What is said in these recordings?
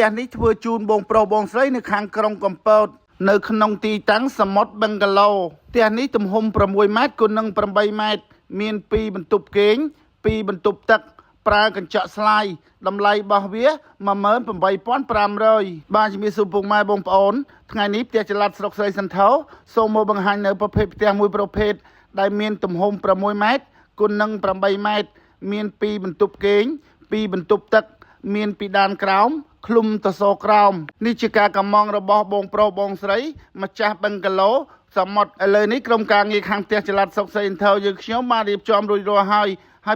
ះនេះធ្វើជូនបងប្រុសបងស្រីនៅខាងក្រុងកំពតនៅក្នុងទីតាំងសមុទ្របឹងកាឡូផ្ទះនេះទំហំ6ម៉ែត្រគុណនឹង8ម៉ែត្រមាន2បន្ទប់គេង2បន្ទប់ទឹកប្រើកញ្ចក់ស្លាយតម្លៃរបស់វា 18500 បាទជំរាបសួរពុកម៉ែបងប្អូនថ្ងៃនេះផ្ទះចល័តស្រុកស្រីសន្ធរសូមមកបង្ហាញនៅប្រភេទផ្ទះមួយប្រភេទដែលមានទំហំ6ម៉ែត្រគុណនឹង8ម៉ែត្រមាន2បន្ទប់គេង2បន្ទប់ទឹកមានពីដានក្រោមឃ្លុំតសក្រោមនេះជាការកម្មងរបស់បងប្រុសបងស្រីម្ចាស់បឹងកាឡូសមុទ្រឥឡូវនេះក្រុមការងារខាងផ្ទះចល័តស្រុកស្រីសន្ធរយើងខ្ញុំបានរៀបចំរួចរាល់ហើយ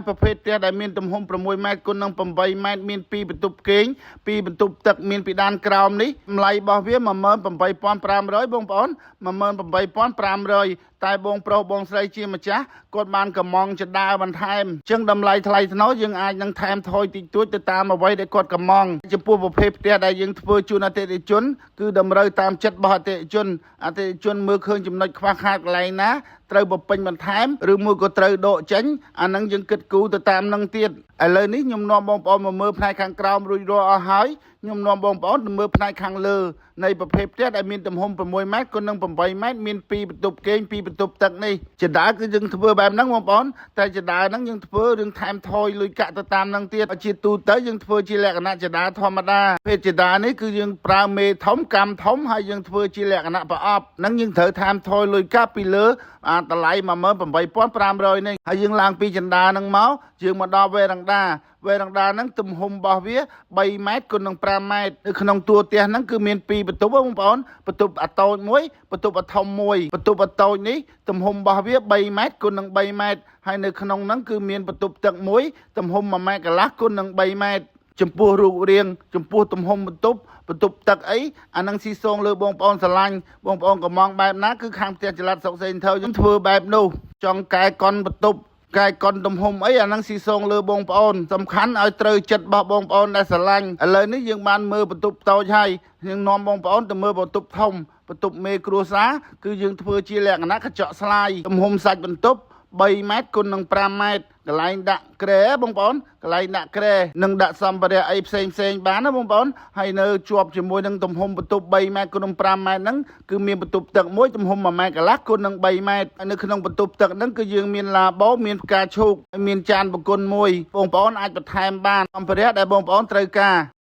ប្រភេទផ្ទះដែលមានទំហំ6ម៉ែត្រគុណនឹង8ម៉ែត្រមាន2បន្ទប់គេង2បន្ទប់ទឹកមានពីដានក្រោមនេះតម្លៃរបស់វា 18500 បងប្អូន 18500 តែបងប្រុសបងស្រីជាម្ចាស់គាត់បានកម្មងចដាបន្ថែមអញ្ចឹងតម្លៃថ្លៃថ្នូរយើងអាចនឹងថែមថយតិចតួចទៅតាមអ្វីដែលគាត់កម្មងចំពោះប្រភេទផ្ទះដែលយើងធ្វើជូនអតិថិជនគឺតម្រូវតាមចិត្តរបស់អតិថិជនមើលឃើញចំណុចខ្វះខាតកន្លែងណាត្រូវបំពេញបន្ថែមឬមួយក៏ត្រូវដកចេញអានឹងយើងគិតគូរទៅតាមនឹងទៀតឥឡូវនេះខ្ញុំនាំបងប្អូនមកមើលផ្នែកខាងក្រោមរួចរាល់អស់ហើយខ្ញុំនាំបងប្អូនទៅមើលផ្នែកខាងលើនៃប្រភេទផ្ទះដែលមានទំហំ6ម៉ែត្រគុណនឹង8ម៉ែត្រមាន2បន្ទប់គេង2បន្ទប់ទឹកនេះចដាគឺយើងធ្វើបែបហ្នឹងបងប្អូនតែចដាហ្នឹងយើងធ្វើរឿងថែមថយលុយកាក់ទៅតាមហ្នឹងទៀតជាទូទៅយើងធ្វើជាលក្ខណៈចដាធម្មតាភេទចដានេះគឺយើងប្រើមេធំកម្មធំហើយយើងធ្វើជាលក្ខណៈប្រអប់ហ្នឹងយើងត្រូវថែមថយលុយកាក់ពីលើតម្លៃ 18500 នេះហើយយើងឡើងពីចដាហ្នឹងមកយើងមកដល់វេរ៉ង់ដាហ្នឹងទំហំរបស់វា3ម៉ែត្រគុណនឹង5ម៉ែត្រនៅក្នុងតួផ្ទះហ្នឹងគឺមាន2បន្ទប់បងប្អូនបន្ទប់អាតូចមួយបន្ទប់អាធំមួយបន្ទប់អាតូចនេះទំហំរបស់វា3ម៉ែត្រគុណនឹង3ម៉ែត្រហើយនៅក្នុងហ្នឹងគឺមានបន្ទប់ទឹកមួយទំហំ1ម៉ែត្រកន្លះគុណនឹង3ម៉ែត្រចំពោះរូបរាងចំពោះទំហំបន្ទប់ទឹកអីអានឹងស៊ីសងលើបងប្អូនស្រឡាញ់បងប្អូនកំងបែបណាគឺខាងផ្ទះចល័តស្រុកសេនថើយើងធ្វើបែបនោះចង់កែកុនបន្ទប់កាយកុនទំហំអីអានឹងស៊ីសងលើបងប្អូនសំខាន់ឲ្យត្រូវចិត្តរបស់បងប្អូនដែលស្រឡាញ់ឥឡូវនេះយើងបានមើលបន្ទប់តូចហើយយើងនាំបងប្អូនទៅមើលបន្ទប់ធំបន្ទប់មេគ្រួសារគឺយើងធ្វើជាលក្ខណៈកញ្ចក់ស្លាយទំហំសាច់បន្ទប់3ម៉ែត្រគុណនឹង5ម៉ែត្រកន្លែងដាក់ក្រែបងប្អូនកន្លែងដាក់ក្រែនិងដាក់សម្ភារៈអីផ្សេងបានណាបងប្អូនហើយនៅជាប់ជាមួយនឹងទំហំបន្ទប់3ម៉ែត្រគុណនឹង5ម៉ែត្រហ្នឹងគឺមានបន្ទប់ទឹកមួយទំហំ1ម៉ែត្រកន្លះគុណនឹង3ម៉ែត្រហើយនៅក្នុងបន្ទប់ទឹកហ្នឹងគឺយើងមានឡាបូមានផ្កាឈូកមានចានបង្គន់មួយបងប្អូនអាចបន្ថែមបានសម្ភារៈដែលបងប្អូនត្រូវការ